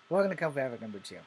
Welcome to Come Forever number 2.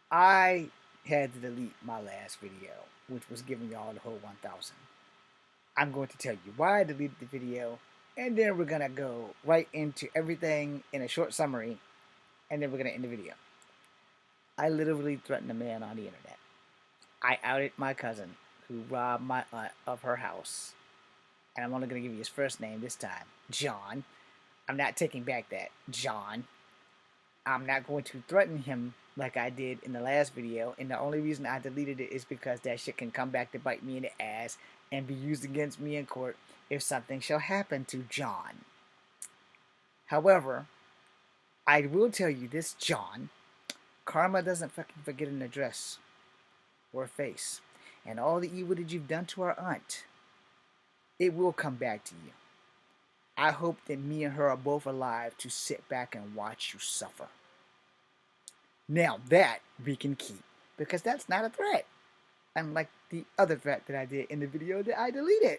I had to delete my last video, which was giving y'all the whole 1000. I'm going to tell you why I deleted the video, and then we're going to go right into everything in a short summary, and then we're going to end the video. I literally threatened a man on the internet. I outed my cousin who robbed my aunt of her house, and I'm only going to give you his first name this time, John. I'm not taking back that, John. I'm not going to threaten him like I did in the last video, and the only reason I deleted it is because that shit can come back to bite me in the ass and be used against me in court if something shall happen to John. However, I will tell you this, John. Karma doesn't fucking forget an address or a face. And all the evil that you've done to our aunt, it will come back to you. I hope that me and her are both alive to sit back and watch you suffer. Now that we can keep, because that's not a threat. Unlike the other threat that I did in the video that I deleted.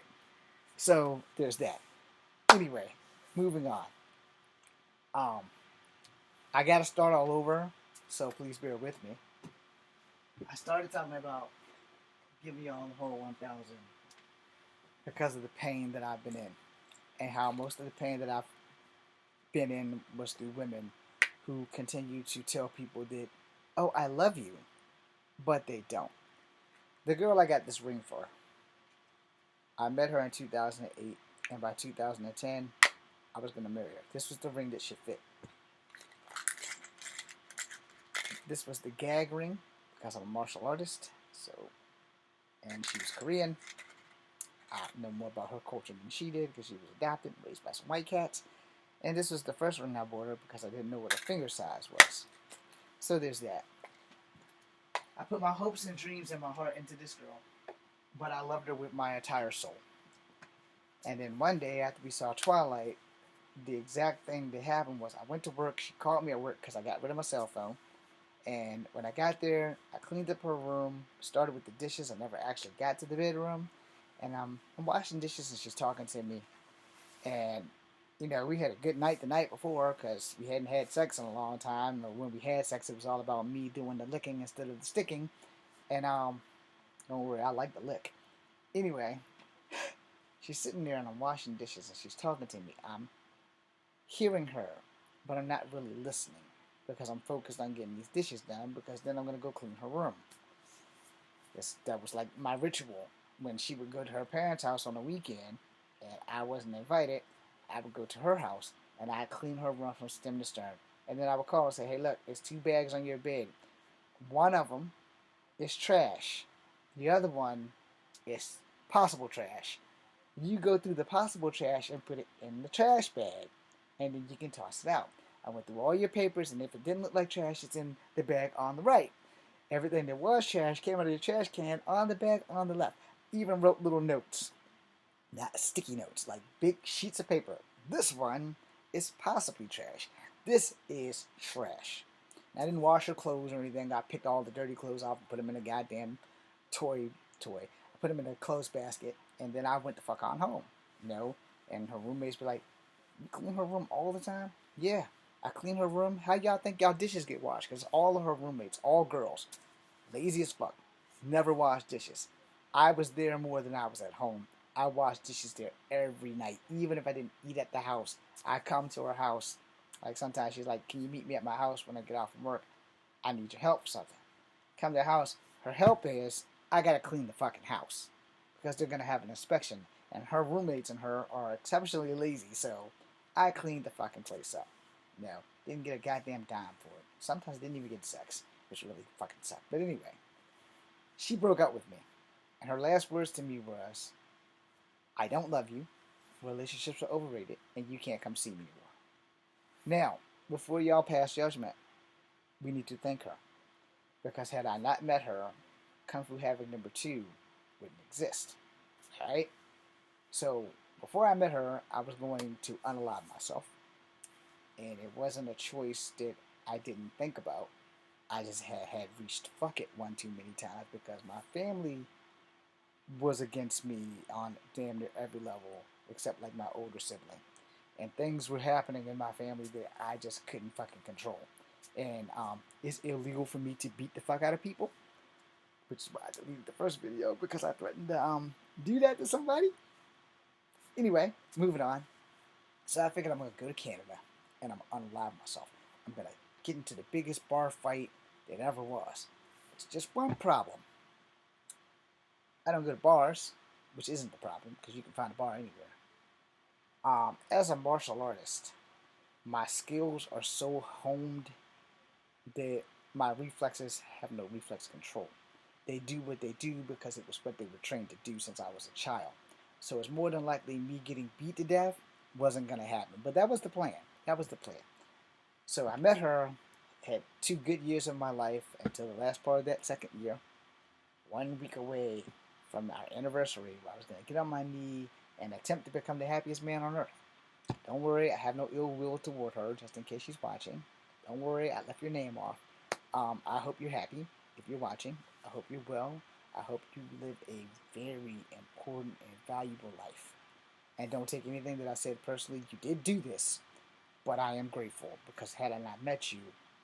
So there's that. Anyway, moving on. I gotta start all over, so please bear with me. I started talking about giving y'all the whole 1000 because of the pain that I've been in, and how most of the pain that I've been in was through women who continue to tell people that, oh, I love you, but they don't. The girl I got this ring for, I met her in 2008, and by 2010, I was going to marry her. This was the ring that should fit. This was the gag ring, because I'm a martial artist, and she was Korean. I know more about her culture than she did, because she was adopted and raised by some white cats. And this was the first ring I bought her, because I didn't know what her finger size was. So there's that. I put my hopes and dreams and my heart into this girl, but I loved her with my entire soul. And then one day, after we saw Twilight, the exact thing that happened was I went to work. She called me at work because I got rid of my cell phone. And when I got there, I cleaned up her room, started with the dishes. I never actually got to the bedroom. And I'm washing dishes and she's talking to me. And, you know, we had a good night the night before because we hadn't had sex in a long time. Or when we had sex, it was all about me doing the licking instead of the sticking. And, don't worry, I like the lick. Anyway, she's sitting there and I'm washing dishes and she's talking to me. I'm hearing her, but I'm not really listening because I'm focused on getting these dishes done because then I'm going to go clean her room. That was like my ritual. When she would go to her parents' house on the weekend and I wasn't invited, I would go to her house and I'd clean her room from stem to stern. And then I would call and say, hey, look, there's 2 bags on your bed. One of them is trash. The other one is possible trash. You go through the possible trash and put it in the trash bag, and then you can toss it out. I went through all your papers, and if it didn't look like trash, it's in the bag on the right. Everything that was trash came out of the trash can on the bag on the left. Even wrote little notes, not sticky notes, like big sheets of paper. This one is possibly trash. This is trash. I didn't wash her clothes or anything. I picked all the dirty clothes off and put them in a goddamn toy. I put them in a clothes basket, and then I went the fuck on home. You know, and her roommates be like, "You clean her room all the time?" Yeah, I clean her room. How y'all think y'all dishes get washed? Because all of her roommates, all girls, lazy as fuck, never wash dishes. I was there more than I was at home. I washed dishes there every night, even if I didn't eat at the house. I come to her house. Like sometimes she's like, "Can you meet me at my house when I get off from work? I need your help for something." Come to the house. Her help is I gotta clean the fucking house because they're gonna have an inspection, and her roommates and her are exceptionally lazy. So I cleaned the fucking place up. No, didn't get a goddamn dime for it. Sometimes didn't even get sex, which really fucking sucked. But anyway, she broke up with me, and her last words to me was, "I don't love you. Relationships are overrated, and you can't come see me anymore." Now, before y'all pass judgment, we need to thank her. Because had I not met her, Kung Fu Havoc number 2 wouldn't exist. Alright? So, before I met her, I was going to unalive myself. And it wasn't a choice that I didn't think about. I just had reached fuck it one too many times because my family was against me on damn near every level except like my older sibling. And things were happening in my family that I just couldn't fucking control. And it's illegal for me to beat the fuck out of people, which is why I deleted the first video because I threatened to do that to somebody. Anyway, moving on. So I figured I'm gonna go to Canada and I'm gonna unalive myself. I'm gonna get into the biggest bar fight that ever was. It's just one problem. I don't go to bars, which isn't the problem because you can find a bar anywhere. As a martial artist, my skills are so honed that my reflexes have no reflex control. They do what they do because it was what they were trained to do since I was a child. So it's more than likely me getting beat to death wasn't going to happen. But that was the plan. That was the plan. So I met her, had 2 good years of my life until the last part of that second year. 1 week away from our anniversary, where I was going to get on my knee and attempt to become the happiest man on earth. Don't worry, I have no ill will toward her, just in case she's watching. Don't worry, I left your name off. I hope you're happy if you're watching. I hope you're well. I hope you live a very important and valuable life. And don't take anything that I said personally. You did do this, but I am grateful because had I not met you,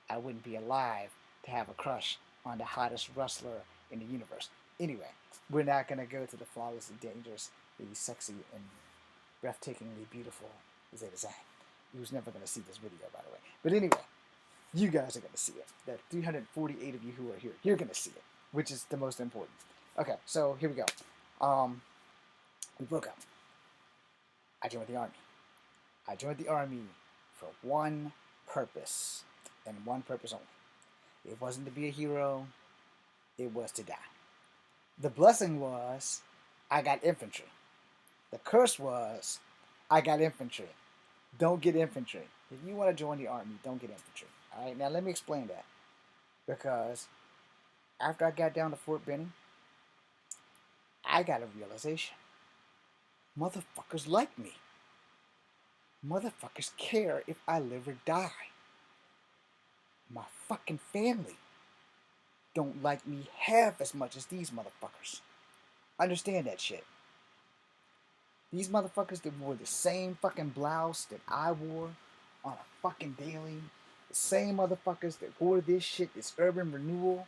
I wouldn't be alive to have a crush on the hottest wrestler in the universe. Anyway, we're not going to go to the flawlessly dangerous, really sexy, and breathtakingly beautiful Zeta Zang. Who's never going to see this video, by the way. But anyway, you guys are going to see it. The 348 of you who are here, you're going to see it, which is the most important. Okay, so here we go. We broke up. I joined the army. I joined the army for one purpose, and one purpose only. It wasn't to be a hero. It was to die. The blessing was I got infantry. The curse was I got infantry. Don't get infantry. If you want to join the army, don't get infantry. All right, now let me explain that. Because after I got down to Fort Benning, I got a realization. Motherfuckers like me. Motherfuckers care if I live or die. My fucking family don't like me half as much as these motherfuckers. Understand that shit. These motherfuckers that wore the same fucking blouse that I wore on a fucking daily. The same motherfuckers that wore this shit, this urban renewal.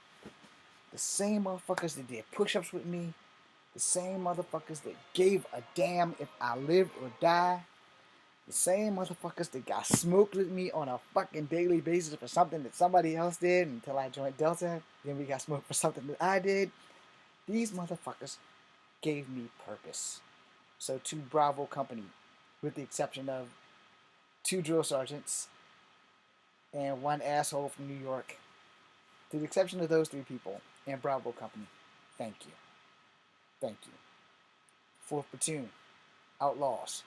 The same motherfuckers that did push-ups with me. The same motherfuckers that gave a damn if I live or die. The same motherfuckers that got smoked with me on a fucking daily basis for something that somebody else did until I joined Delta. Then we got smoked for something that I did. These motherfuckers gave me purpose. So 2 Bravo Company, with the exception of 2 drill sergeants and 1 asshole from New York. To the exception of those 3 people and Bravo Company, thank you. Thank you. 4th Platoon, Outlaws.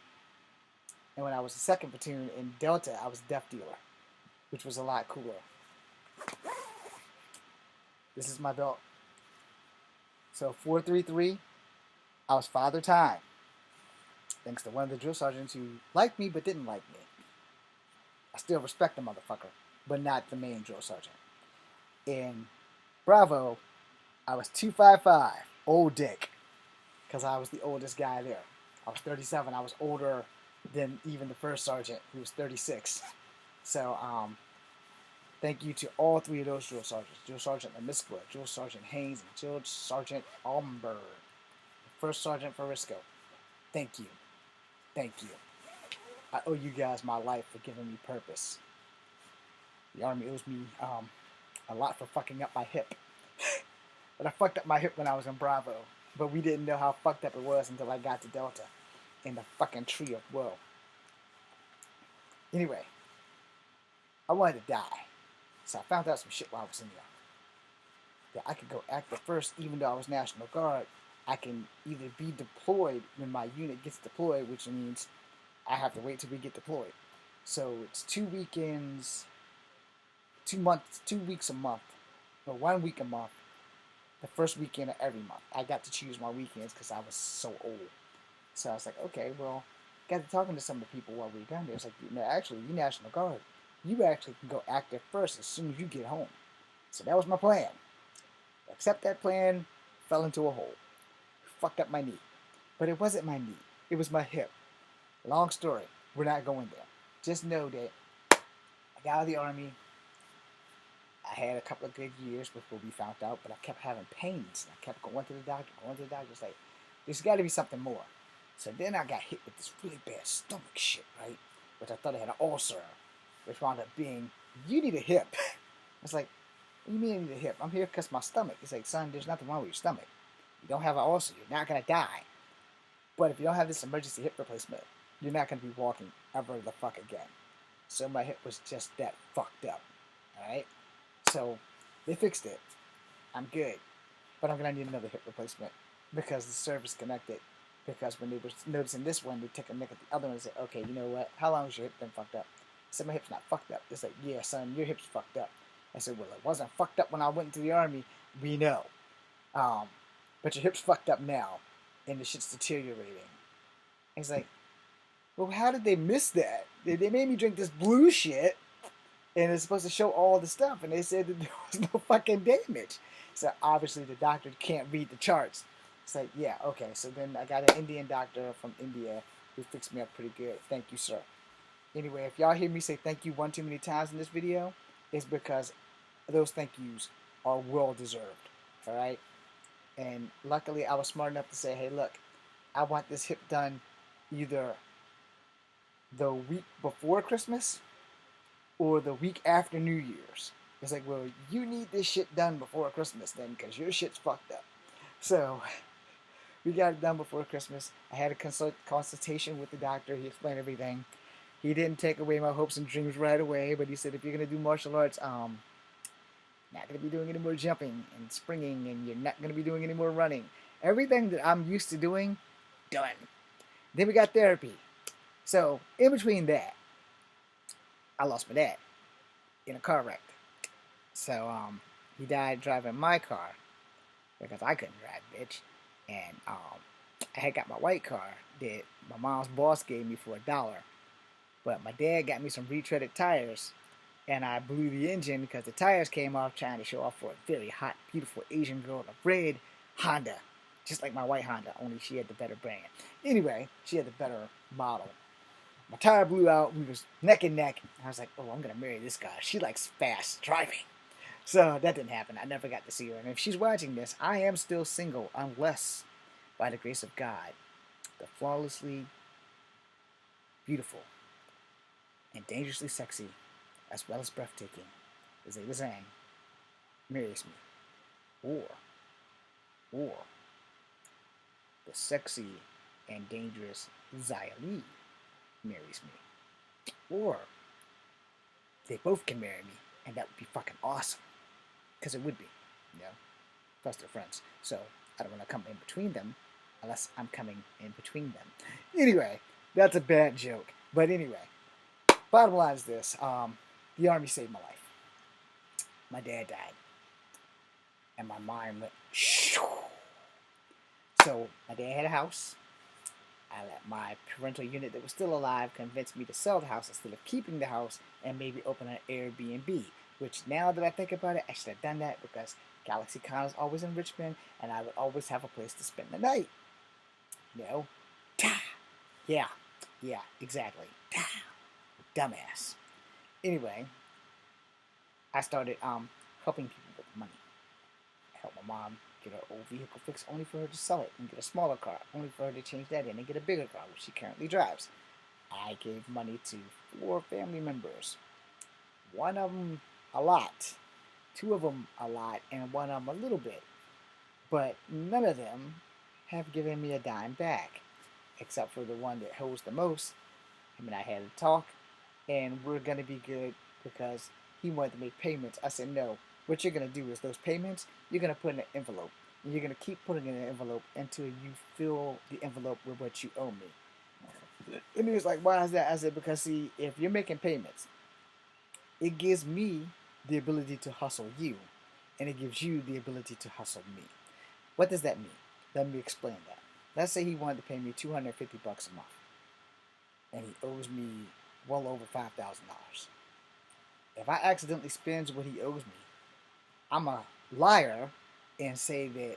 And when I was the 2nd Platoon in Delta, I was Death Dealer, which was a lot cooler. This is my belt. So 433, I was Father Time. Thanks to one of the drill sergeants who liked me but didn't like me. I still respect the motherfucker, but not the main drill sergeant. In Bravo, I was 255, old dick, because I was the oldest guy there. I was 37. I was older than even the first sergeant, who was 36. So, thank you to all 3 of those drill sergeants. Drill Sergeant Lemiskwa, Drill Sergeant Haynes, and Drill Sergeant Almberg. First Sergeant Farisco. Thank you. Thank you. I owe you guys my life for giving me purpose. The Army owes me a lot for fucking up my hip. But I fucked up my hip when I was in Bravo. But we didn't know how fucked up it was until I got to Delta. In the fucking tree of woe. Anyway. I wanted to die. So I found out some shit while I was in there. That I could go active first even though I was National Guard. I can either be deployed when my unit gets deployed, which means I have to wait till we get deployed. So it's 2 weekends, 2 months, 2 weeks a month, or 1 week a month. The first weekend of every month. I got to choose my weekends because I was so old. So I was like, okay, well, got to talking to some of the people while we were down there. It's like, no, actually, you National Guard. You actually can go active first as soon as you get home. So that was my plan. Except that plan fell into a hole. Fucked up my knee. But it wasn't my knee. It was my hip. Long story. We're not going there. Just know that I got out of the Army. had a couple of good years before we found out, but I kept having pains. I kept going to the doctor, going to the doctor. It's like, there's got to be something more. So then I got hit with this really bad stomach shit, right? Which I thought I had an ulcer, which wound up being, you need a hip. I was like, what do you mean I need a hip? I'm here because my stomach. He's like, son, there's nothing wrong with your stomach. You don't have an ulcer. You're not going to die. But if you don't have this emergency hip replacement, you're not going to be walking ever the fuck again. So my hip was just that fucked up. Alright? So they fixed it. I'm good. But I'm going to need another hip replacement because the service connected. Because when they were noticing this one, they took a look at the other one and said, okay, you know what? How long has your hip been fucked up? I said, my hip's not fucked up. It's like, yeah, son, your hip's fucked up. I said, well, it wasn't fucked up when I went into the army. We know. But your hip's fucked up now. And the shit's deteriorating. He's like, well, how did they miss that? They made me drink this blue shit, and it's supposed to show all the stuff, and they said that there was no fucking damage. So obviously the doctor can't read the charts. It's like, yeah, okay. So then I got an Indian doctor from India who fixed me up pretty good. Thank you, sir. Anyway, if y'all hear me say thank you one too many times in this video, it's because those thank yous are well deserved. All right? And luckily I was smart enough to say, hey, look, I want this hip done either the week before Christmas or the week after New Year's. It's like, well, you need this shit done before Christmas then, because your shit's fucked up. So we got it done before Christmas. I had a consultation with the doctor. He explained everything. He didn't take away my hopes and dreams right away, but he said, if you're going to do martial arts, not going to be doing any more jumping and springing, and you're not going to be doing any more running. Everything that I'm used to doing, done. Then we got therapy. So, in between that, I lost my dad in a car wreck. So, he died driving my car because I couldn't drive, bitch. And I had got my white car that my mom's boss gave me for $1. But my dad got me some retreaded tires, and I blew the engine because the tires came off trying to show off for a very hot, beautiful Asian girl in a red Honda. Just like my white Honda, only she had the better brand. Anyway, she had the better model. My tire blew out. We was neck and neck. I was like, oh, I'm going to marry this guy. She likes fast driving. So that didn't happen. I never got to see her. And if she's watching this, I am still single unless, by the grace of God, the flawlessly beautiful and dangerously sexy, as well as breathtaking, Azealia Zhang marries me. Or the sexy and dangerous Xia Li marries me. Or they both can marry me, and that would be fucking awesome. Because it would be, you know. Plus they're friends. So I don't want to come in between them unless I'm coming in between them. Anyway, that's a bad joke. But anyway, bottom line is this. The army saved my life. My dad died. And my mind went shoo. So my dad had a house. I let my parental unit that was still alive convince me to sell the house instead of keeping the house and maybe open an Airbnb. Which now that I think about it, I should have done that because Galaxy Con is always in Richmond and I would always have a place to spend the night. You know? Yeah, exactly. Dumbass. Anyway, I started helping people with money. I helped my mom get her old vehicle fixed only for her to sell it and get a smaller car, only for her to change that in and get a bigger car, which she currently drives. I gave money to 4 family members. One of them a lot, 2 of them a lot, and 1 of them a little bit. But none of them have given me a dime back, except for the one that holds the most. Him and I had a talk, and we're going to be good because he wanted to make payments. I said, no, what you're going to do is those payments, you're going to put in an envelope. And you're going to keep putting in an envelope until you fill the envelope with what you owe me. And he was like, why is that? I said, because see, if you're making payments, it gives me the ability to hustle you, and it gives you the ability to hustle me. What does that mean? Let me explain that. Let's say he wanted to pay me $250 a month, and he owes me well over $5,000. If I accidentally spend what he owes me, I'm a liar and say that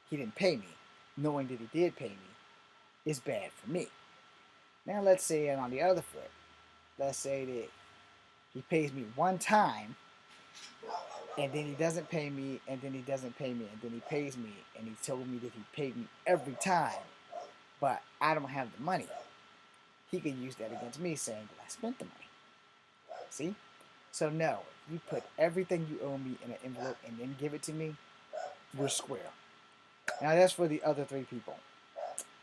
he didn't pay me, knowing that he did pay me, is bad for me. Now let's say on the other foot, let's say that he pays me one time And then he doesn't pay me, and then he doesn't pay me, and then he pays me, and he told me that he paid me every time, but I don't have the money. He could use that against me, saying that I spent the money. See? So no, you put everything you owe me in an envelope and then give it to me, we're square. Now that's for the other three people.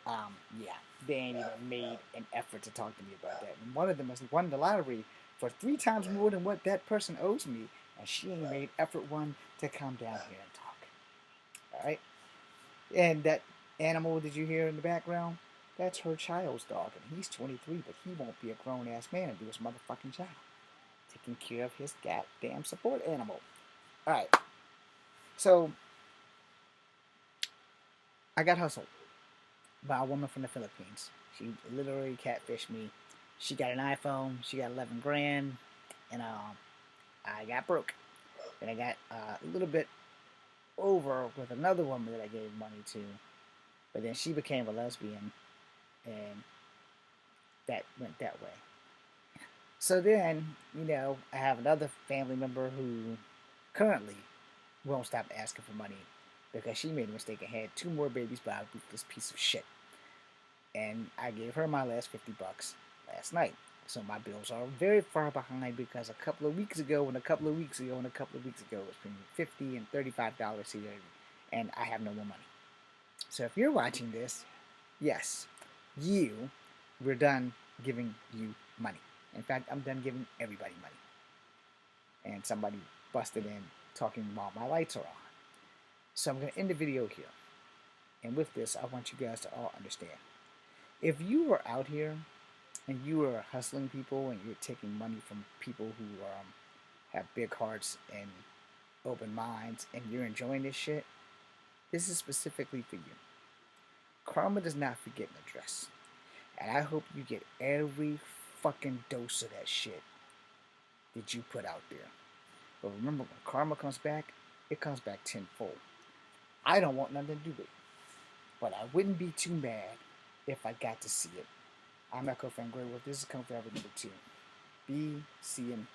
Yeah, they ain't even made an effort to talk to me about that. And one of them has won the lottery for 3 times more than what that person owes me, and she ain't made effort one to come down here and talk. All right? And that animal that you hear in the background, that's her child's dog, and he's 23, but he won't be a grown ass man and do his motherfucking job, taking care of his goddamn support animal. All right, so I got hustled by a woman from the Philippines. She literally catfished me. She got an iPhone. She got 11 grand, and I got broke. And I got a little bit over with another woman that I gave money to, but then she became a lesbian, and that went that way. So then, I have another family member who currently won't stop asking for money because she made a mistake and had 2 more babies by a ruthless piece of shit. And I gave her my last $50 last night. So my bills are very far behind because a couple of weeks ago and a couple of weeks ago and a couple of weeks ago it was between $50 and $35 here, and I have no more money. So if you're watching this, yes, we're done giving you money. In fact, I'm done giving everybody money. And somebody busted in talking while my lights are on. So I'm going to end the video here. And with this, I want you guys to all understand. If you are out here and you are hustling people and you're taking money from people who have big hearts and open minds and you're enjoying this shit, this is specifically for you. Karma does not forget an address. And I hope you get every fucking dose of that shit that you put out there. But remember, when karma comes back, it comes back tenfold. I don't want nothing to do with it. But I wouldn't be too mad if I got to see it. I'm Echo Fangrey. This is Kung Fu Number 2. Be seeing